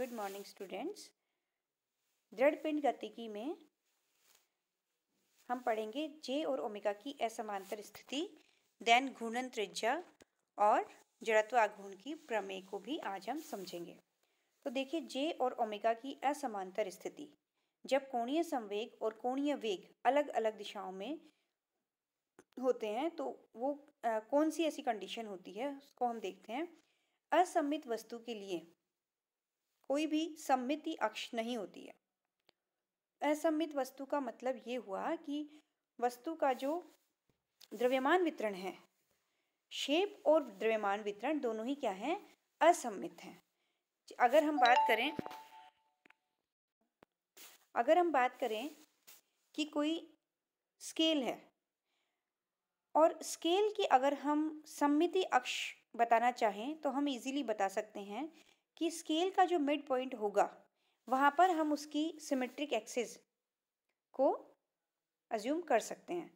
Good morning students. दृढ़ पिंड गतिकी में हम पढ़ेंगे जे और ओमेगा की असमांतर स्थिति, देन घूर्णन त्रिज्या और जड़त्व आघूर्ण की प्रमेय को भी आज हम समझेंगे। तो देखिए, जे और ओमेगा की असमांतर स्थिति, जब कोणीय संवेग और कोणीय वेग अलग अलग दिशाओं में होते हैं तो वो कौन सी ऐसी कंडीशन होती है उसको हम देखते हैं। असममित वस्तु के लिए कोई भी सममिति अक्ष नहीं होती है। असममित वस्तु का मतलब ये हुआ कि वस्तु का जो द्रव्यमान वितरण है, शेप और द्रव्यमान वितरण दोनों ही क्या है, असममित हैं। अगर हम बात करें कि कोई स्केल है और स्केल की अगर हम सममिति अक्ष बताना चाहें तो हम इजीली बता सकते हैं कि स्केल का जो मिड पॉइंट होगा वहां पर हम उसकी सिमेट्रिक एक्सिस को अज्यूम कर सकते हैं,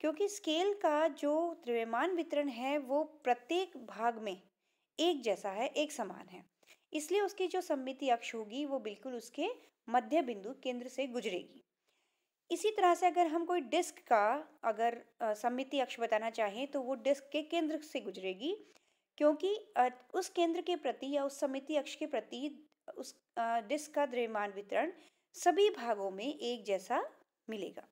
क्योंकि स्केल का जो द्रव्यमान वितरण है वो प्रत्येक भाग में एक जैसा है, एक समान है। इसलिए उसकी जो सममिति अक्ष होगी वो बिल्कुल उसके मध्य बिंदु केंद्र से गुजरेगी। इसी तरह से अगर हम कोई डिस्क का अगर सममिति अक्ष बताना चाहें तो वो डिस्क के केंद्र से गुजरेगी, क्योंकि उस केंद्र के प्रति या उस सममिति अक्ष के प्रति उस डिस्क का द्रव्यमान वितरण सभी भागों में एक जैसा मिलेगा।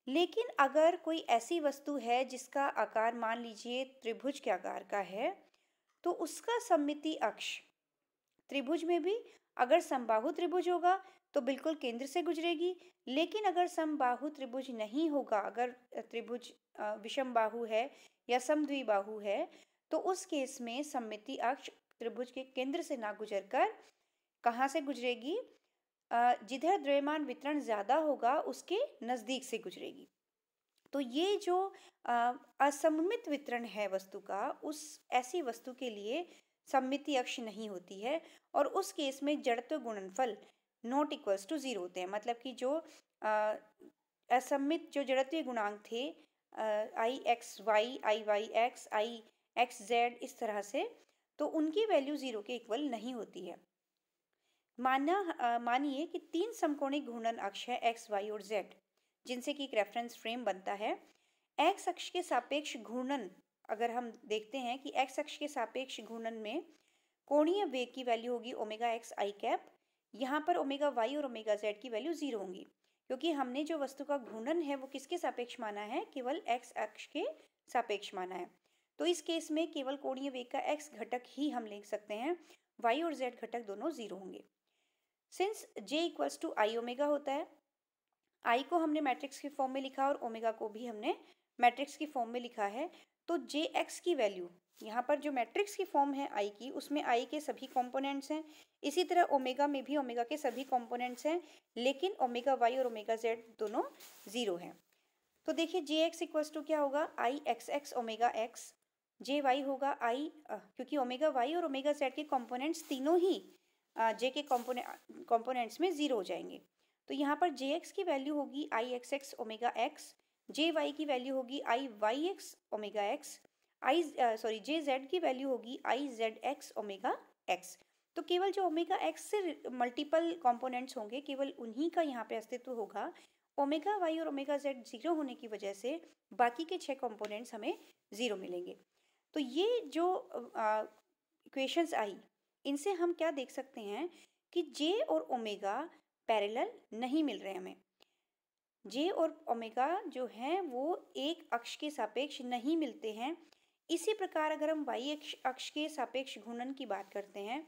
लेकिन अगर कोई ऐसी वस्तु है जिसका आकार मान लीजिए त्रिभुज के आकार का है, तो उसका सममिति अक्ष त्रिभुज में भी अगर समबाहु त्रिभुज होगा तो बिल्कुल केंद्र से गुजरेगी। लेकिन अगर समबाहु त्रिभुज नहीं होगा, अगर त्रिभुज विषमबाहु है या समद्विबाहु है, तो उस केस में सममिति अक्ष त्रिभुज के केंद्र से ना गुजरकर कहाँ से गुजरेगी, जिधर द्रव्यमान वितरण ज्यादा होगा उसके नजदीक से गुजरेगी। तो ये जो असममित वितरण है वस्तु का, उस ऐसी वस्तु के लिए सममिति अक्ष नहीं होती है और उस केस में जड़त्व गुणनफल नॉट इक्वल्स टू 0 होते हैं। मतलब कि जो असममित जो जड़त्वीय गुणांक थे आई एक्स वाई, आई वाई एक्स, आई एक्स जेड, इस तरह से, तो उनकी वैल्यू 0 के इक्वल नहीं होती है। मानिए कि 3 समकोणिक घूर्णन अक्ष है एक्स, वाई और जेड, जिनसे कि एक रेफरेंस फ्रेम बनता है। एक्स अक्ष के सापेक्ष घूर्णन, अगर हम देखते हैं कि एक्स अक्ष के सापेक्ष घूर्णन में कोणीय वेग की वैल्यू होगी ओमेगा एक्स आई कैप। यहाँ पर ओमेगा वाई और ओमेगा जेड की वैल्यू 0 होंगी, क्योंकि हमने जो वस्तु का घूर्णन है वो किसके सापेक्ष माना है, केवल एक्स अक्ष के सापेक्ष माना है। तो इस केस में केवल कोणीय वेग का एक्स घटक ही हम ले सकते हैं, वाई और जेड घटक दोनों 0 होंगे। Since j equals to I omega होता है, आई को हमने मैट्रिक्स की फॉर्म में लिखा और ओमेगा को भी हमने मैट्रिक्स की फॉर्म में लिखा है, तो जे एक्स की वैल्यू यहाँ पर जो मैट्रिक्स की फॉर्म है आई की, उसमें आई के सभी कंपोनेंट्स हैं। इसी तरह ओमेगा में भी ओमेगा के सभी कंपोनेंट्स हैं, लेकिन ओमेगा वाई और ओमेगा जेड दोनों 0 हैं। तो देखिए, जे एक्स इक्वल्स टू क्या होगा, आई एक्स एक्स ओमेगा एक्स, जे वाई होगा आई, क्योंकि ओमेगा वाई और ओमेगा जेड के कंपोनेंट्स तीनों ही जे के कंपोनेंट्स में 0 हो जाएंगे। तो यहाँ पर जे एक्स की वैल्यू होगी आई एक्स एक्स ओमेगा एक्स, जे वाई की वैल्यू होगी आई वाई एक्स ओमेगा एक्स, जे जेड की वैल्यू होगी I Z x omega x. तो केवल जो ओमेगा एक्स से मल्टीपल कंपोनेंट्स होंगे, केवल उन्हीं का यहाँ पे अस्तित्व होगा। ओमेगा वाई और ओमेगा जेड 0 होने की वजह से बाकी के 6 कंपोनेंट्स हमें 0 मिलेंगे। तो ये जो इक्वेशंस आई, इनसे हम क्या देख सकते हैं कि जे और ओमेगा पैरेलल नहीं मिल रहे हमें। जे और ओमेगा जो हैं वो एक अक्ष के सापेक्ष नहीं मिलते हैं। इसी प्रकार अगर हम वाई अक्ष के सापेक्ष घूर्णन की बात करते हैं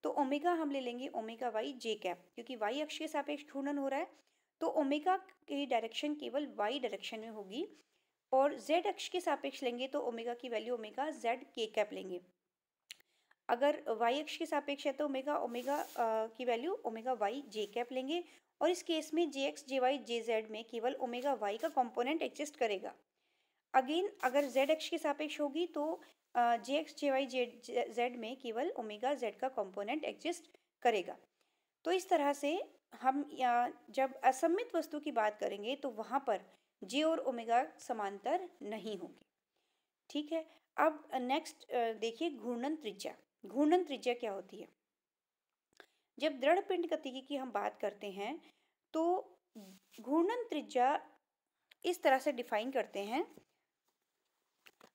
तो ओमेगा हम ले लेंगे ओमेगा वाई जे कैप, क्योंकि वाई अक्ष के सापेक्ष घूर्णन हो रहा है तो ओमेगा की डायरेक्शन केवल वाई डायरेक्शन में होगी, और जेड अक्ष के सापेक्ष लेंगे तो ओमेगा की वैल्यू ओमेगा जेड के कैप लेंगे। अगर वाई अक्ष के सापेक्ष है तो ओमेगा की वैल्यू ओमेगा वाई जे कैप लेंगे, और इस केस में जे एक्स जे वाई जे जेड में केवल ओमेगा वाई का कंपोनेंट एग्जिस्ट करेगा। अगेन अगर जेड अक्ष के सापेक्ष होगी तो जे एक्स जे वाई जे जेड में केवल ओमेगा जेड का कंपोनेंट एग्जिस्ट करेगा। तो इस तरह से हम जब असममित वस्तु की बात करेंगे तो वहां पर जे और ओमेगा समांतर नहीं होंगे। ठीक है, अब नेक्स्ट देखिए घूर्णन त्रिज्या। घूर्णन त्रिज्या क्या होती है? जब दृढ़ पिंड गतिकी की हम बात करते हैं तो घूर्णन त्रिज्या इस तरह से डिफाइन करते हैं।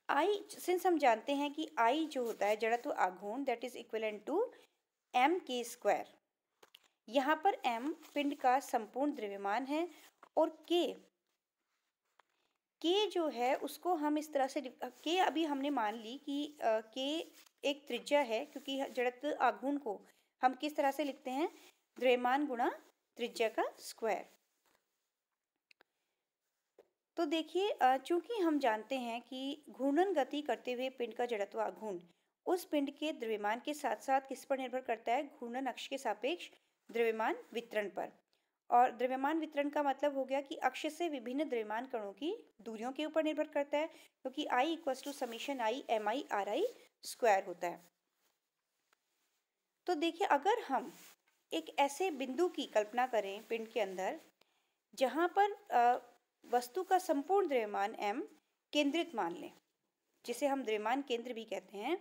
आई, सिंस हम जानते हैं कि आई जो होता है जड़त्व आघूर्ण, that is equivalent to M K square. यहाँ पर m पिंड का संपूर्ण द्रव्यमान है और k जो है उसको हम इस तरह से k अभी हमने मान ली कि k एक त्रिज्या है, क्योंकि जड़त्व आघूर्ण को हम किस तरह से लिखते हैं, द्रव्यमान गुणा त्रिज्या का स्क्वायर। तो देखिए, चूंकि हम जानते हैं कि घूर्णन गति करते हुए पिंड का जड़त्व आघूर्ण उस पिंड के द्रव्यमान के साथ साथ किस पर निर्भर करता है, घूर्णन अक्ष के सापेक्ष द्रव्यमान वितरण पर। और द्रव्यमान वितरण का मतलब हो गया कि अक्ष से विभिन्न द्रव्यमान कणों की दूरियों के ऊपर निर्भर करता है, क्योंकि I equals to summation I mi ri square होता है। तो देखिए, अगर हम एक ऐसे बिंदु की कल्पना करें पिंड के अंदर जहां पर वस्तु का संपूर्ण द्रव्यमान m केंद्रित मान लें, जिसे हम द्रव्यमान केंद्र भी कहते हैं,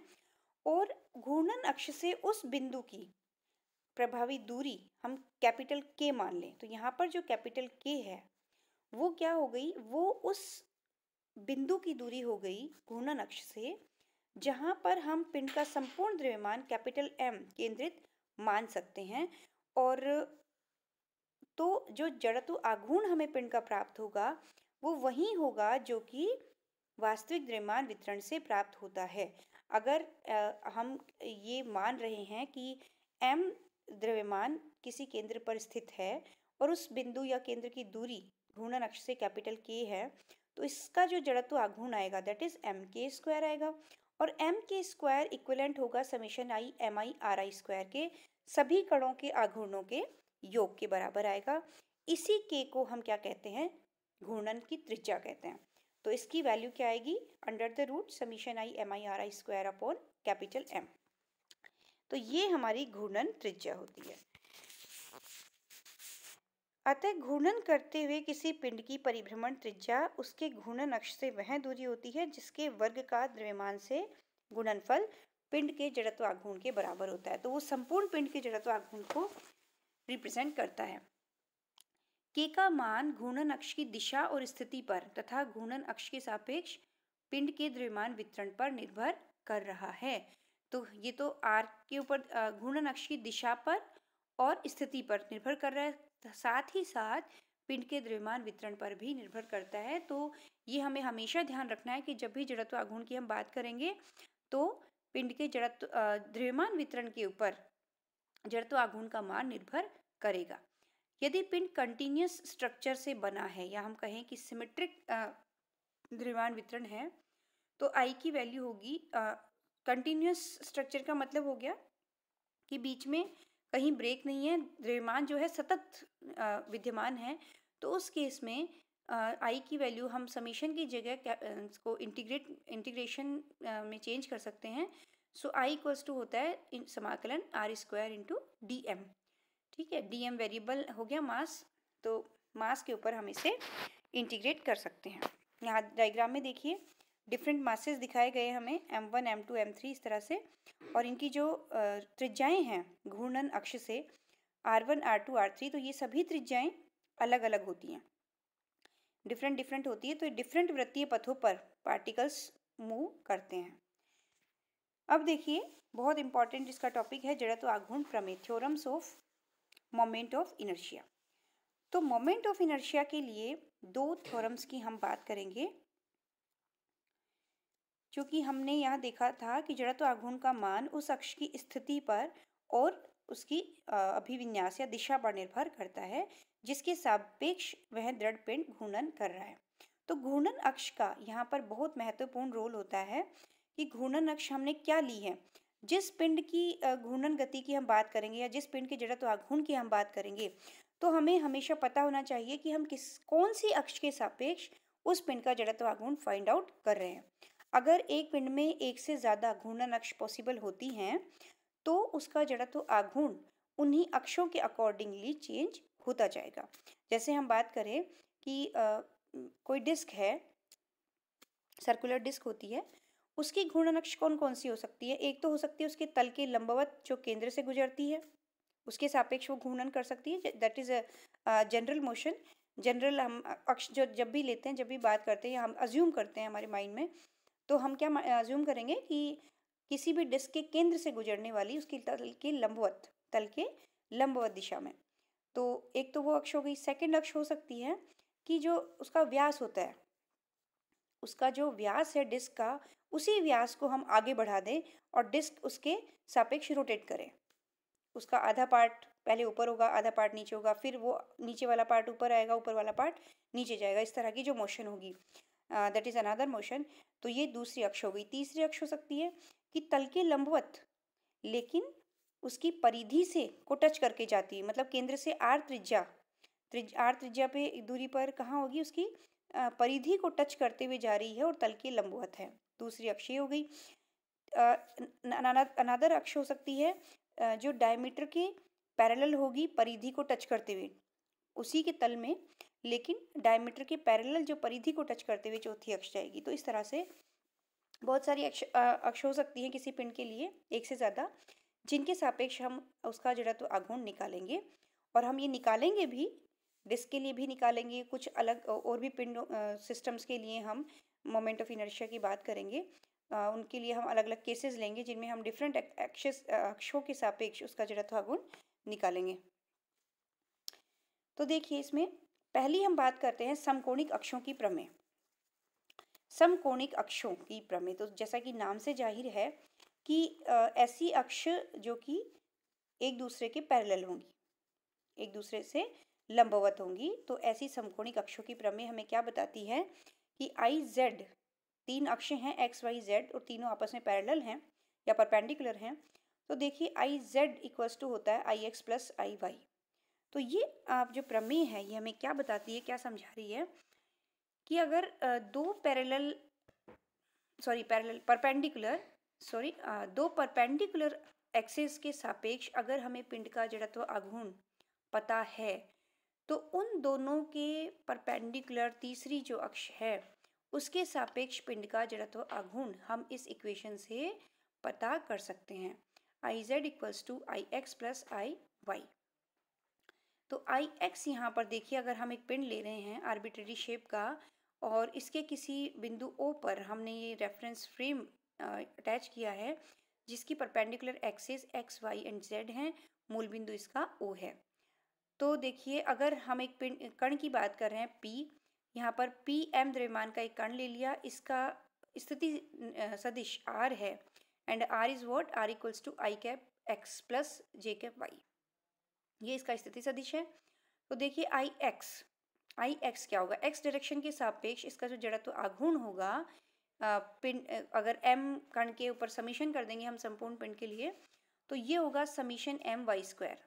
और घूर्णन अक्ष से उस बिंदु की प्रभावी दूरी हम कैपिटल K मान लें, तो यहाँ पर जो कैपिटल K है वो क्या हो गई, वो उस बिंदु की दूरी हो गई घूर्णन अक्ष से जहाँ पर हम पिंड का संपूर्ण द्रव्यमान कैपिटल M केंद्रित मान सकते हैं। और तो जो जड़त्व आघूर्ण हमें पिंड का प्राप्त होगा वो वही होगा जो कि वास्तविक द्रव्यमान वितरण से प्राप्त होता है। अगर हम ये मान रहे हैं कि m द्रव्यमान किसी केंद्र पर स्थित है और उस बिंदु या केंद्र की दूरी घूर्णन अक्ष से कैपिटल K है, तो इसका जो जड़त्व आघूर्ण आएगा that is M K square आएगा। और एम के स्क्वायर इक्विवेलेंट होगा summation I mi ri square के सभी कणों के आघूर्णों के योग के बराबर आएगा। इसी K को हम क्या कहते हैं, घूर्णन की त्रिज्या कहते हैं। तो इसकी वैल्यू क्या आएगी, under the root summation I mi ri square upon capital M। तो ये हमारी घूर्णन त्रिज्या होती है। अतः घूर्णन करते हुए किसी पिंड की परिभ्रमण त्रिज्या उसके घूर्णन अक्ष से वह दूरी होती है जिसके वर्ग का द्रव्यमान से गुणनफल पिंड के जड़त्व आघूर्ण के बराबर होता है। तो वो संपूर्ण पिंड के जड़त्व आघूर्ण को रिप्रेजेंट करता है। K का मान घूर्णन अक्ष की दिशा और स्थिति पर तथा घूर्णन अक्ष के सापेक्ष पिंड के द्रव्यमान वितरण पर निर्भर कर रहा है। तो ये तो R के ऊपर घूर्णन अक्ष की दिशा पर और स्थिति पर निर्भर कर रहा है, साथ ही साथ पिंड के द्रव्यमान वितरण पर भी निर्भर करता है। तो ये हमें हमेशा ध्यान रखना है कि जब भी जड़त्व आघूर्ण की हम बात करेंगे तो पिंड के जड़त्व द्रव्यमान वितरण के ऊपर जड़त्व आघूर्ण का मान निर्भर करेगा। यदि पिंड कंटिन्यूअस स्ट्रक्चर से बना है या हम कहें कि सिमेट्रिक द्रव्यमान वितरण है, तो I की वैल्यू होगी, कंटिन्यूअस स्ट्रक्चर का मतलब हो गया कि बीच में कहीं ब्रेक नहीं है, द्रव्यमान जो है सतत विद्यमान है। तो उस केस में I की वैल्यू हम समीशन की जगह को इंटीग्रेशन में चेंज कर सकते हैं। सो I इक्वल्स टू होता है समाकलन R स्क्वायर इंटू DM। ठीक है, DM वेरिएबल हो गया मास, तो मास के ऊपर हम इसे इंटीग्रेट कर सकते हैं। यहाँ डायग्राम में देखिए डिफरेंट मासेस दिखाए गए हमें, M1 M2 M3 इस तरह से, और इनकी जो त्रिज्याएं हैं घूर्णन अक्ष से R1 R2 R3, तो ये सभी त्रिज्याएं अलग अलग होती हैं, डिफरेंट होती है। तो डिफरेंट वृत्तीय पथों पर पार्टिकल्स मूव करते हैं। अब देखिए, बहुत इंपॉर्टेंट इसका टॉपिक है जड़त्व आघूर्ण प्रमेय, theorems of moment of inertia. तो मोमेंट ऑफ इनर्शिया के लिए दो थ्योरम्स की हम बात करेंगे, क्योंकि हमने यहाँ देखा था कि जड़त्व आघूर्ण का मान उस अक्ष की स्थिति पर और उसकी अभिविन्यास या दिशा पर निर्भर करता है जिसके सापेक्ष वह दृढ़ पिंड घूर्णन कर रहा है। तो घूर्णन अक्ष का यहाँ पर बहुत महत्वपूर्ण रोल होता है कि घूर्णन अक्ष हमने क्या ली है। जिस पिंड की घूर्णन गति की हम बात करेंगे या जिस पिंड के जड़त्व आघूर्ण की हम बात करेंगे, तो हमें हमेशा पता होना चाहिए कि हम कौन सी अक्ष के सापेक्ष उस पिंड का जड़त्व आघूर्ण फाइंड आउट कर रहे हैं। अगर एक पिंड में एक से ज़्यादा घूर्णन अक्ष पॉसिबल होती हैं तो उसका जड़त्व आघूर्ण उन्हीं अक्षों के अकॉर्डिंगली चेंज होता जाएगा। जैसे हम बात करें कि कोई डिस्क है, सर्कुलर डिस्क होती है, उसकी घूर्णन अक्ष कौन कौन सी हो सकती है। एक तो हो सकती है उसके तल के लंबवत जो केंद्र से गुजरती है, उसके सापेक्ष वो घूर्णन कर सकती है। That is a general motion. General हम अक्ष जो जब भी लेते हैं, जब भी बात करते हैं, हम अज्यूम करते हैं हमारे माइंड में, तो हम क्या अज्यूम करेंगे कि किसी भी डिस्क के केंद्र से गुजरने वाली उसकी तल के लंबवत दिशा में। तो एक तो वो अक्ष हो गई। सेकंड अक्ष हो सकती है कि जो उसका व्यास होता है, उसका जो व्यास है डिस्क का, उसी व्यास को हम आगे बढ़ा दें और डिस्क उसके सापेक्ष रोटेट करें। उसका आधा पार्ट पहले ऊपर होगा, आधा पार्ट नीचे होगा, फिर वो नीचे वाला पार्ट ऊपर आएगा, ऊपर वाला पार्ट नीचे जाएगा। इस तरह की जो मोशन होगी, दैट इज अनदर मोशन। तो ये दूसरी अक्ष हो गई। तीसरी अक्ष हो सकती है कि तल के लंबवत, लेकिन उसकी परिधि से को टच करके जाती है। मतलब केंद्र से आर त्रिज्या पे दूरी पर कहाँ होगी, उसकी परिधि को टच करते हुए जा रही है और तल के लंबवत है। दूसरी अक्ष ये हो गई। अनदर अक्ष हो सकती है जो डायमीटर के पैरेलल होगी, परिधि को टच करते हुए उसी के तल में, लेकिन डायमीटर के पैरेलल जो परिधि को टच करते हुए चौथी अक्ष जाएगी। तो इस तरह से बहुत सारी अक्ष हो सकती हैं किसी पिंड के लिए, एक से ज़्यादा, जिनके सापेक्ष हम उसका जड़त्व आघूर्ण निकालेंगे। और हम ये निकालेंगे भी, डिस्क के लिए भी निकालेंगे, कुछ अलग और भी पिंड सिस्टम्स के लिए हम मोमेंट ऑफ इनर्शिया की बात करेंगे। उनके लिए हम अलग अलग केसेस लेंगे जिनमें हम डिफरेंट अक्षों के सापेक्ष उसका जड़त्व आघूर्ण निकालेंगे। तो देखिए, इसमें पहली हम बात करते हैं समकोणिक अक्षों की प्रमेय। समकोणिक अक्षों की प्रमेय, तो जैसा कि नाम से जाहिर है कि ऐसी अक्ष जो कि एक दूसरे के पैरेलल होंगी, एक दूसरे से लंबवत होंगी। तो ऐसी समकोणिक अक्षों की प्रमेय हमें क्या बताती है कि आई जेड, तीन अक्ष हैं एक्स वाई जेड और तीनों आपस में पैरेलल हैं या परपेंडिकुलर हैं। तो देखिए आई जेड इक्वल्स टू होता है आई एक्स प्लस आई वाई। तो ये आप जो प्रमेय है ये हमें क्या बताती है, क्या समझा रही है कि अगर दो परपेंडिकुलर एक्सिस के सापेक्ष अगर हमें पिंड का जड़त्व आघूर्ण पता है, तो उन दोनों के परपेंडिकुलर तीसरी जो अक्ष है उसके सापेक्ष पिंड का जड़त्व आघूर्ण हम इस इक्वेशन से पता कर सकते हैं। I Z equals to I X plus I Y. तो आई एक्स यहाँ पर देखिए, अगर हम एक पिंड ले रहे हैं आर्बिट्रेरी शेप का और इसके किसी बिंदु ओ पर हमने ये रेफरेंस फ्रेम अटैच किया है जिसकी perpendicular axis X Y and Z हैं, मूल बिंदु इसका ओ है। तो देखिए, अगर हम एक पिंड कण की बात कर रहे हैं पी, यहाँ पर पी एम द्रव्यमान का एक कण ले लिया, इसका स्थिति सदिश आर है and R is what, R equals to I cap X plus J cap Y, ये इसका स्थिति सदिश है। तो देखिए आई एक्स क्या होगा, एक्स डायरेक्शन के सापेक्ष इसका जो जड़त्व आघूर्ण होगा पिंड, अगर एम कण के ऊपर समीशन कर देंगे हम संपूर्ण पिंड के लिए, तो ये होगा summation M Y square.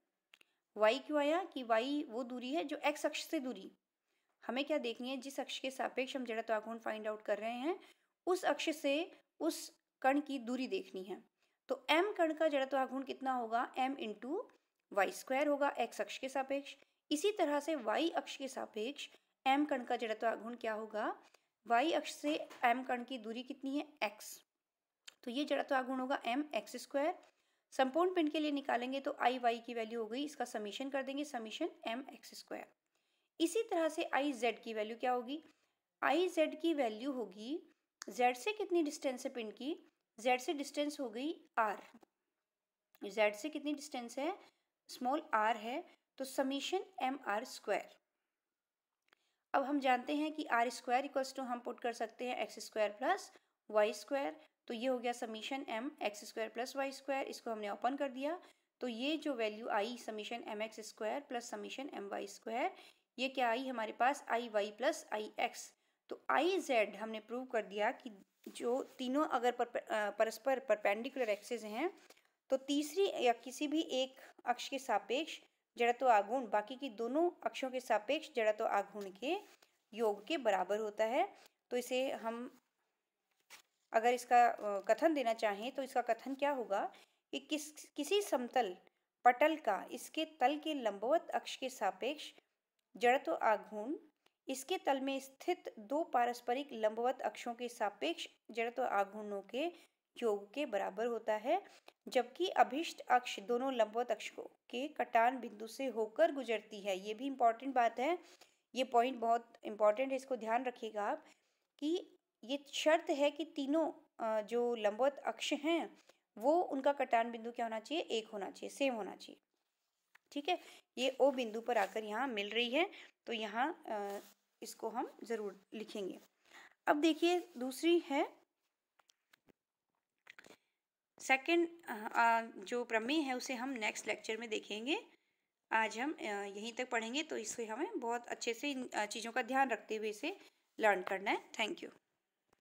Y क्यों आया कि वाई वो दूरी है जो एक्स अक्ष से दूरी, हमें क्या देखनी है, जिस अक्ष के सापेक्ष हम जड़त्व आघूर्ण फाइंड आउट कर रहे हैं उस अक्ष से उस कण की दूरी देखनी है। तो एम कण का जड़त्व आघूर्ण कितना होगा, एम इंटू वाई स्क्वायर होगा एक्स अक्ष के सापेक्ष। इसी तरह से वाई अक्ष के सापेक्ष एम कण का जड़त्व आघूर्ण क्या होगा, वाई अक्ष से एम कण की दूरी कितनी है, एक्स, तो ये जड़त्व आघूर्ण होगा एम एक्स स्क्वायर। संपूर्ण पिंड के लिए निकालेंगे तो आई वाई की वैल्यू हो गई, इसका समीशन कर देंगे, समीशन एम एक्स स्क्वायर। इसी तरह से आई जेड की वैल्यू क्या होगी, आई जेड की वैल्यू होगी, जेड से कितनी डिस्टेंस है पिंड की, जेड से डिस्टेंस हो गई आर, जेड से कितनी डिस्टेंस है, स्मॉल आर है, तो समीशन एम आर स्क्वायर। अब हम जानते हैं कि आर स्क्वायर इक्वल्स टू हम पुट कर सकते हैं x square plus y square, तो ये हो गया summation m x square plus y square, इसको हमने ओपन कर दिया। तो ये जो वैल्यू आई summation m x square plus summation M Y square, ये क्या आई हमारे पास, I y plus I x. तो आई जेड हमने प्रूव कर दिया कि जो तीनों अगर परस्पर परपेंडिकुलर एक्सिस हैं, तो तीसरी या किसी भी एक अक्ष के सापेक्ष जड़त्व आघूर्ण बाकी की दोनों अक्षों के सापेक्ष जड़त्व आघूर्ण के योग के बराबर होता है। तो इसे हम अगर इसका कथन देना चाहें तो इसका कथन क्या होगा कि किसी समतल पटल का इसके तल के लंबवत अक्ष के सापेक्ष जड़त्व आघूर्ण इसके तल में स्थित दो पारस्परिक लंबवत अक्षों के सापेक्ष जड़त्व आघूर्णों के योग के बराबर होता है, जबकि अभिष्ट अक्ष दोनों लंबवत अक्ष के कटान बिंदु से होकर गुजरती है। ये भी इम्पॉर्टेंट बात है, ये पॉइंट बहुत इम्पॉर्टेंट है, इसको ध्यान रखिएगा आप कि ये शर्त है कि तीनों जो लंबवत अक्ष हैं वो उनका कटान बिंदु क्या होना चाहिए, एक होना चाहिए, सेम होना चाहिए। ठीक है, ये ओ बिंदु पर आकर यहाँ मिल रही है, तो यहाँ इसको हम जरूर लिखेंगे। अब देखिए दूसरी है सेकंड जो प्रमेय है उसे हम नेक्स्ट लेक्चर में देखेंगे। आज हम यहीं तक पढ़ेंगे, तो इसे हमें बहुत अच्छे से इन चीज़ों का ध्यान रखते हुए इसे लर्न करना है। Thank you.